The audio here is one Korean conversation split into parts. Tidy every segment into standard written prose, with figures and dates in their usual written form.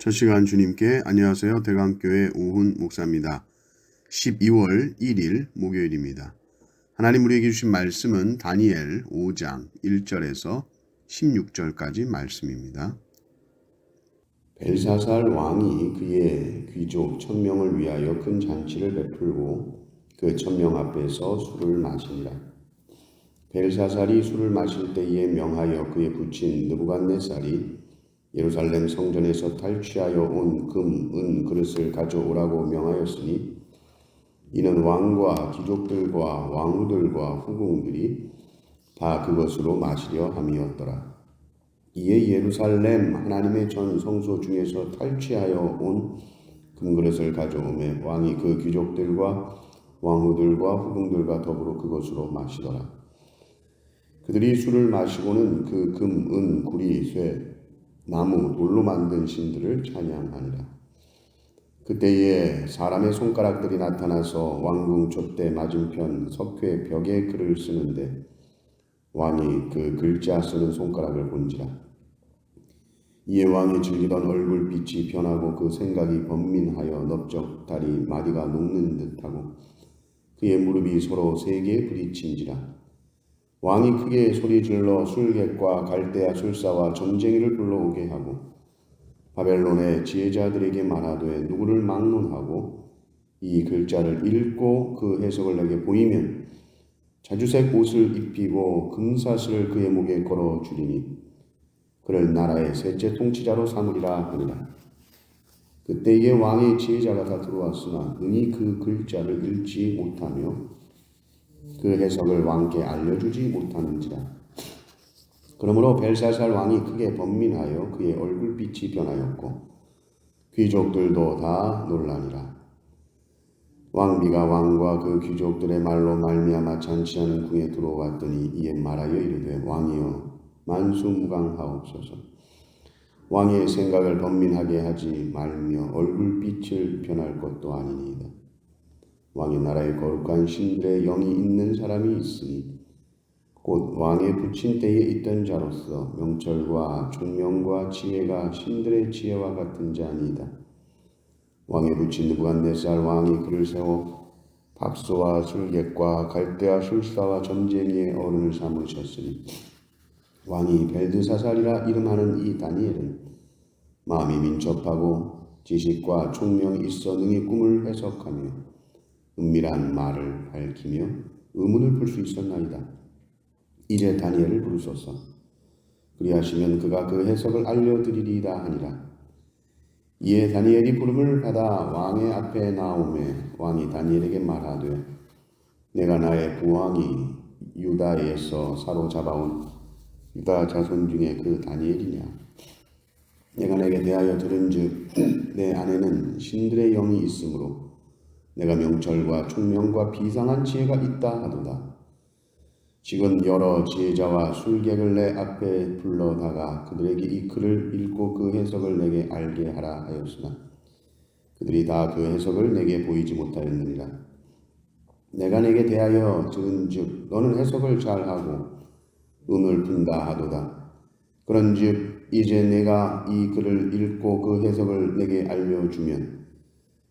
첫 시간 주님께 안녕하세요. 대강교회 오훈 목사입니다. 12월 1일 목요일입니다. 하나님 우리에게 주신 말씀은 다니엘 5장 1절에서 16절까지 말씀입니다. 벨사살 왕이 그의 귀족 1000명을 위하여 큰 잔치를 베풀고 그 1000명 앞에서 술을 마시니라. 벨사살이 술을 마실 때에 명하여 그의 부친 느부갓네살이 예루살렘 성전에서 탈취하여 온 금, 은 그릇을 가져오라고 명하였으니 이는 왕과 귀족들과 왕후들과 후궁들이 다 그것으로 마시려 함이었더라. 이에 예루살렘 하나님의 전 성소 중에서 탈취하여 온 금그릇을 가져오매 왕이 그 귀족들과 왕후들과 후궁들과 더불어 그것으로 마시더라. 그들이 술을 마시고는 그 금, 은, 구리, 쇠, 나무, 돌로 만든 신들을 찬양하니라. 그때에 사람의 손가락들이 나타나서 왕궁 촛대 맞은편 석회 벽에 글을 쓰는데 왕이 그 글자 쓰는 손가락을 본지라. 이에 왕이 즐기던 얼굴빛이 변하고 그 생각이 번민하여 넓적 다리 마디가 녹는 듯하고 그의 무릎이 서로 세게 부딪힌지라. 왕이 크게 소리질러 술객과 갈대아 술사와 점쟁이를 불러오게 하고 바벨론의 지혜자들에게 말하되 누구를 막론하고 이 글자를 읽고 그 해석을 내게 보이면 자주색 옷을 입히고 금사슬을 그의 목에 걸어 주리니 그를 나라의 셋째 통치자로 삼으리라 하니라. 그때에 왕의 지혜자가 다 들어왔으나 능히 그 글자를 읽지 못하며 그 해석을 왕께 알려주지 못하는지라. 그러므로 벨사살 왕이 크게 번민하여 그의 얼굴빛이 변하였고 귀족들도 다 놀라니라. 왕비가 왕과 그 귀족들의 말로 말미암아 잔치하는 궁에 들어왔더니 이에 말하여 이르되 왕이여 만수무강하옵소서. 왕의 생각을 번민하게 하지 말며 얼굴빛을 변할 것도 아니니이다. 왕의 나라에 거룩한 신들의 영이 있는 사람이 있으니 곧 왕의 부친 때에 있던 자로서 명철과 총명과 지혜가 신들의 지혜와 같은 자니이다. 왕의 부친 느부갓네살 왕이 그를 세워 박소와 술객과 갈대아 술사와 점쟁이의 어른을 삼으셨으니 왕이 벨드사살이라 이름하는 이 다니엘은 마음이 민첩하고 지식과 총명이 있어 능히 꿈을 해석하며 은밀한 말을 밝히며 의문을 풀 수 있었나이다. 이제 다니엘을 부르소서. 그리하시면 그가 그 해석을 알려드리리이다 하니라. 이에 다니엘이 부름을 받아 왕의 앞에 나오매 왕이 다니엘에게 말하되 내가 나의 부왕이 유다에서 사로잡아온 유다 자손 중에 그 다니엘이냐. 내가 내게 대하여 들은즉 내 안에는 신들의 영이 있으므로 내가 명철과 총명과 비상한 지혜가 있다 하도다. 지금 여러 지혜자와 술객을 내 앞에 불러다가 그들에게 이 글을 읽고 그 해석을 내게 알게 하라 하였으나 그들이 다 그 해석을 내게 보이지 못하였느니라. 내가 내게 대하여 들은즉 너는 해석을 잘하고 음을 푼다 하도다. 그런즉 이제 내가 이 글을 읽고 그 해석을 내게 알려주면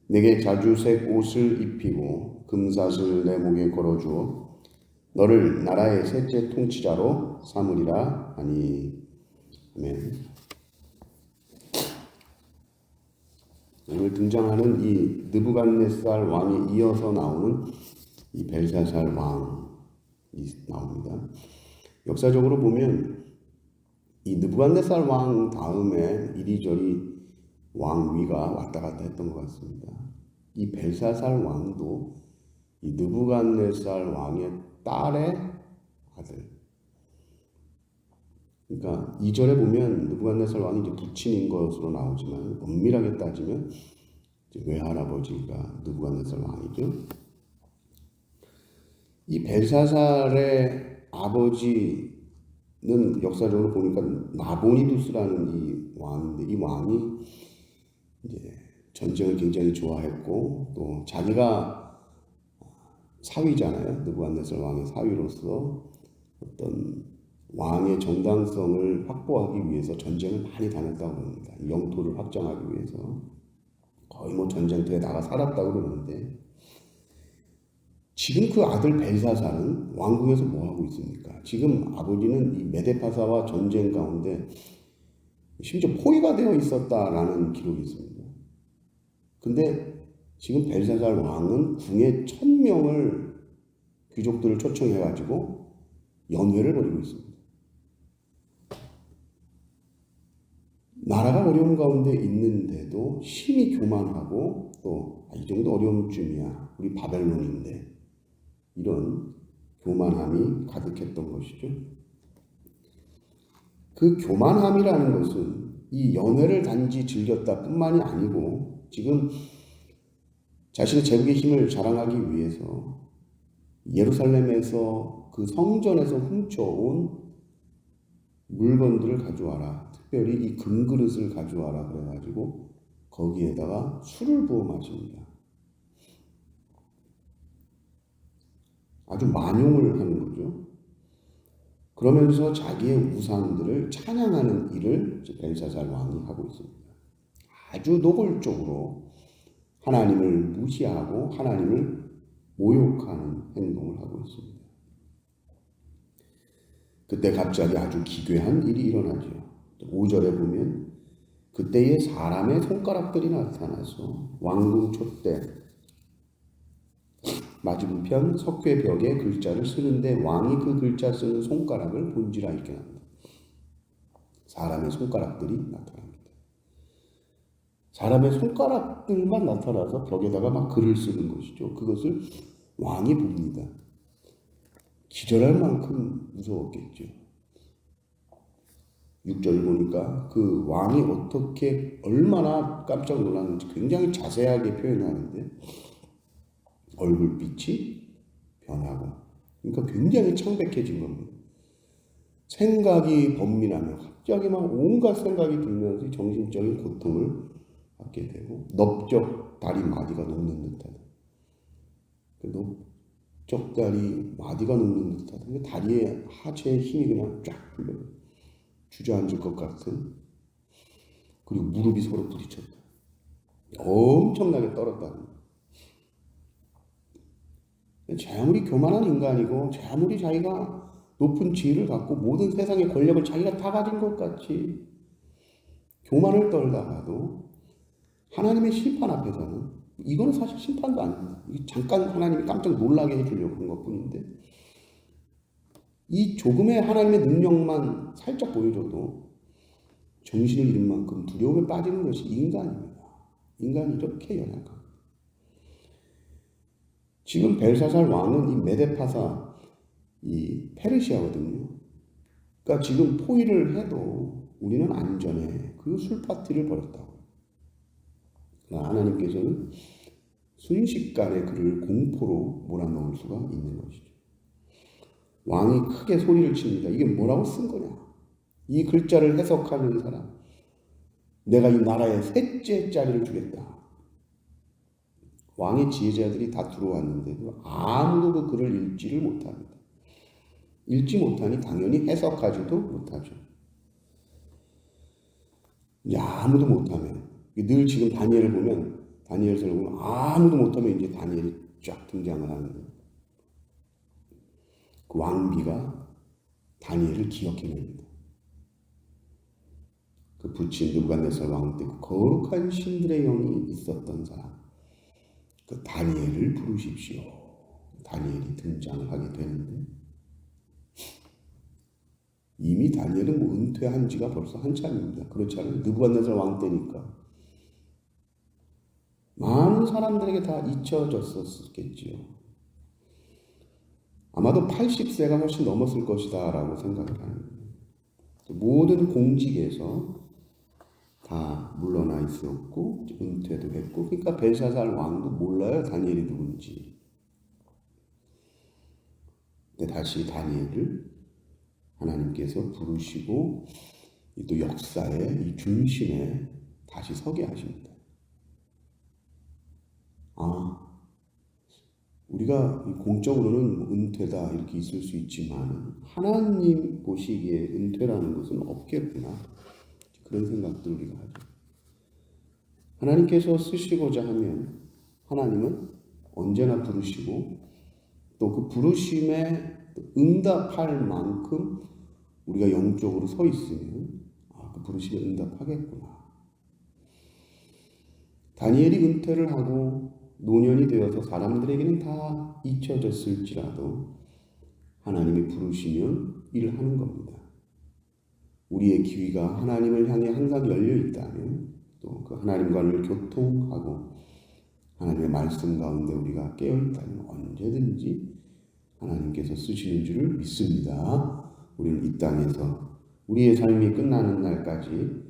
내게 자주색 옷을 입히고 금사슬을 내 목에 걸어주어 너를 나라의 셋째 통치자로 삼으리라 하니. 아멘. 오늘 등장하는 이 느부갓네살 왕에 이어서 나오는 이 벨사살 왕이 나옵니다. 역사적으로 보면 이 느부갓네살 왕 다음에 이리저리 왕위가 왔다 갔다 했던 것 같습니다. 이 벨사살 왕도 이 느부갓네살 왕의 딸의 아들. 그러니까 2절에 보면 느부갓네살 왕이 이제 부친인 것으로 나오지만 엄밀하게 따지면 이제 외할아버지가 느부갓네살 왕이죠. 이 벨사살의 아버지는 역사적으로 보니까 나보니두스라는 이 왕인데 이 왕이 이제 전쟁을 굉장히 좋아했고 또 자기가 사위잖아요. 느부갓네살 왕의 사위로서 어떤 왕의 정당성을 확보하기 위해서 전쟁을 많이 다녔다고 그럽니다. 영토를 확장하기 위해서 거의 뭐 전쟁터에 나가 살았다고 그러는데 지금 그 아들 벨사살은 왕궁에서 뭐 하고 있습니까? 지금 아버지는 이 메데파사와 전쟁 가운데 심지어 포위가 되어 있었다라는 기록이 있습니다. 근데 지금 벨사살 왕은 궁에 1000명을 귀족들을 초청해가지고 연회를 벌이고 있습니다. 나라가 어려운 가운데 있는데도 심히 교만하고 또 이 정도 어려움쯤이야 우리 바벨론인데 이런 교만함이 가득했던 것이죠. 그 교만함이라는 것은 이 연회를 단지 즐겼다 뿐만이 아니고 지금 자신의 제국의 힘을 자랑하기 위해서 예루살렘에서 그 성전에서 훔쳐온 물건들을 가져와라. 특별히 이 금그릇을 가져와라 그래가지고 거기에다가 술을 부어 마십니다. 아주 만용을 하는 거죠. 그러면서 자기의 우상들을 찬양하는 일을 벨사살 왕이 하고 있습니다. 아주 노골적으로 하나님을 무시하고 하나님을 모욕하는 행동을 하고 있습니다. 그때 갑자기 아주 기괴한 일이 일어나죠. 5절에 보면 그때에 사람의 손가락들이 나타나서 왕궁 촛대 맞은편 석회 벽에 글자를 쓰는데 왕이 그 글자 쓰는 손가락을 본지라 이렇게 합니다. 사람의 손가락들이 나타납니다. 사람의 손가락들만 나타나서 벽에다가 막 글을 쓰는 것이죠. 그것을 왕이 봅니다. 기절할 만큼 무서웠겠죠. 6절 보니까 그 왕이 어떻게 얼마나 깜짝 놀랐는지 굉장히 자세하게 표현하는데 얼굴빛이 변하고 그러니까 굉장히 창백해진 겁니다. 생각이 번민하며 갑자기 막 온갖 생각이 들면서 정신적인 고통을 받게 되고 넓적 다리 마디가 녹는 듯하다. 넓적 다리 마디가 녹는 듯하다. 다리에 하체의 힘이 그냥 쫙 풀려 주저앉을 것 같은 그리고 무릎이 서로 부딪혔다. 엄청나게 떨었다. 아무리 교만한 인간이고 아무리 자기가 높은 지위를 갖고 모든 세상의 권력을 자기가 다 가진 것 같이 교만을 떨다가도 하나님의 심판 앞에서는 이거는 사실 심판도 아닙니다. 잠깐 하나님이 깜짝 놀라게 해주려고 그런 것뿐인데 이 조금의 하나님의 능력만 살짝 보여줘도 정신을 잃은 만큼 두려움에 빠지는 것이 인간입니다. 인간이 이렇게 연약합니다. 지금 벨사살 왕은 이 메데파사 이 페르시아거든요. 그러니까 지금 포위를 해도 우리는 안전해. 그 술 파티를 벌였다고. 그러나 하나님께서는 순식간에 그를 공포로 몰아넣을 수가 있는 것이죠. 왕이 크게 소리를 칩니다. 이게 뭐라고 쓴 거냐? 이 글자를 해석하는 사람. 내가 이 나라에 셋째 자리를 주겠다. 왕의 지혜자들이 다 들어왔는데도 아무도 그 글을 읽지를 못합니다. 읽지 못하니 당연히 해석하지도 못하죠. 아무도 못하면 늘 지금 다니엘을 보면 다니엘서를 보면 아무도 못하면 이제 다니엘이 쫙 등장을 하는 거예요. 그 왕비가 다니엘을 기억해냅니다. 그 붙인 느부갓네살 왕 때 그 거룩한 신들의 영이 있었던 사람 그 다니엘을 부르십시오. 다니엘이 등장을 하게 되는데 이미 다니엘은 뭐 은퇴한 지가 벌써 한참입니다. 그렇지 않아요? 느부갓네살 왕 때니까 많은 사람들에게 다 잊혀졌었겠지요. 아마도 80세가 훨씬 넘었을 것이다 라고 생각을 합니다. 모든 공직에서 다 물러나 있었고 은퇴도 했고 그러니까 벨사살 왕도 몰라요 다니엘이 누군지. 근데 다시 다니엘을 하나님께서 부르시고 또 역사의 이 중심에 다시 서게 하십니다. 우리가 공적으로는 뭐 은퇴다 이렇게 있을 수 있지만 하나님 보시기에 은퇴라는 것은 없겠구나. 그런 생각들 우리가 하죠. 하나님께서 쓰시고자 하면 하나님은 언제나 부르시고 또 그 부르심에 응답할 만큼 우리가 영적으로 서 있으면 그 부르심에 응답하겠구나. 다니엘이 은퇴를 하고 노년이 되어서 사람들에게는 다 잊혀졌을지라도 하나님이 부르시면 일하는 겁니다. 우리의 귀가 하나님을 향해 항상 열려 있다면 또 그 하나님과를 교통하고 하나님의 말씀 가운데 우리가 깨어 있다면 언제든지 하나님께서 쓰시는 줄을 믿습니다. 우리는 이 땅에서 우리의 삶이 끝나는 날까지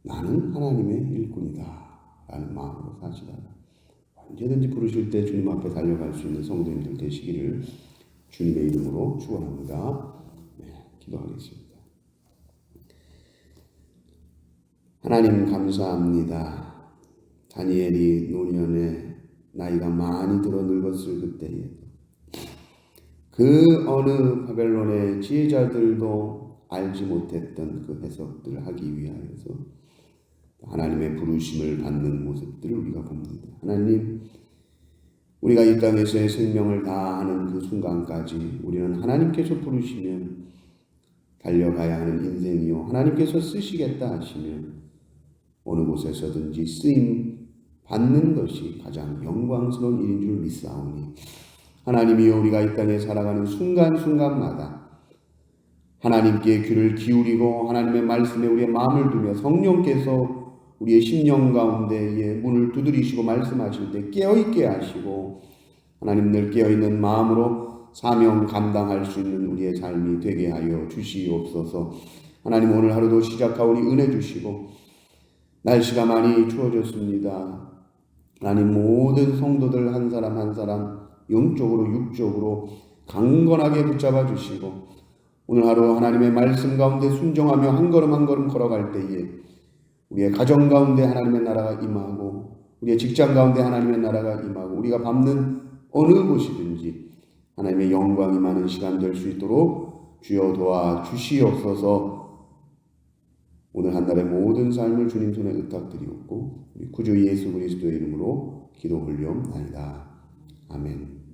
나는 하나님의 일꾼이다 라는 마음으로 사시다가 언제든지 부르실 때 주님 앞에 달려갈 수 있는 성도님들 되시기를 주님의 이름으로 축원합니다. 기도하겠습니다. 하나님 감사합니다. 다니엘이 노년에 나이가 많이 들어 늙었을 그때에 그 어느 바벨론의 지혜자들도 알지 못했던 그 해석들을 하기 위하여서 하나님의 부르심을 받는 모습들을 우리가 봅니다. 하나님, 우리가 이 땅에서의 생명을 다하는 그 순간까지 우리는 하나님께서 부르시면 달려가야 하는 인생이요 하나님께서 쓰시겠다 하시면 어느 곳에서든지 쓰임 받는 것이 가장 영광스러운 일인 줄 믿사오니 하나님이여 우리가 이 땅에 살아가는 순간순간마다 하나님께 귀를 기울이고 하나님의 말씀에 우리의 마음을 두며 성령께서 우리의 심령 가운데에 문을 두드리시고 말씀하실 때 깨어있게 하시고 하나님 늘 깨어있는 마음으로 사명 감당할 수 있는 우리의 삶이 되게 하여 주시옵소서. 하나님 오늘 하루도 시작하오니 은혜 주시고 날씨가 많이 추워졌습니다. 하나님 모든 성도들 한 사람 한 사람 영적으로 육적으로 강건하게 붙잡아 주시고 오늘 하루 하나님의 말씀 가운데 순종하며 한 걸음 한 걸음 걸어갈 때에 우리의 가정 가운데 하나님의 나라가 임하고 우리의 직장 가운데 하나님의 나라가 임하고 우리가 밟는 어느 곳이든지 하나님의 영광이 많은 시간 될 수 있도록 주여 도와 주시옵소서. 오늘 한 날의 모든 삶을 주님 손에 의탁드리옵고 우리 구주 예수 그리스도의 이름으로 기도 올려옵나이다. 아멘.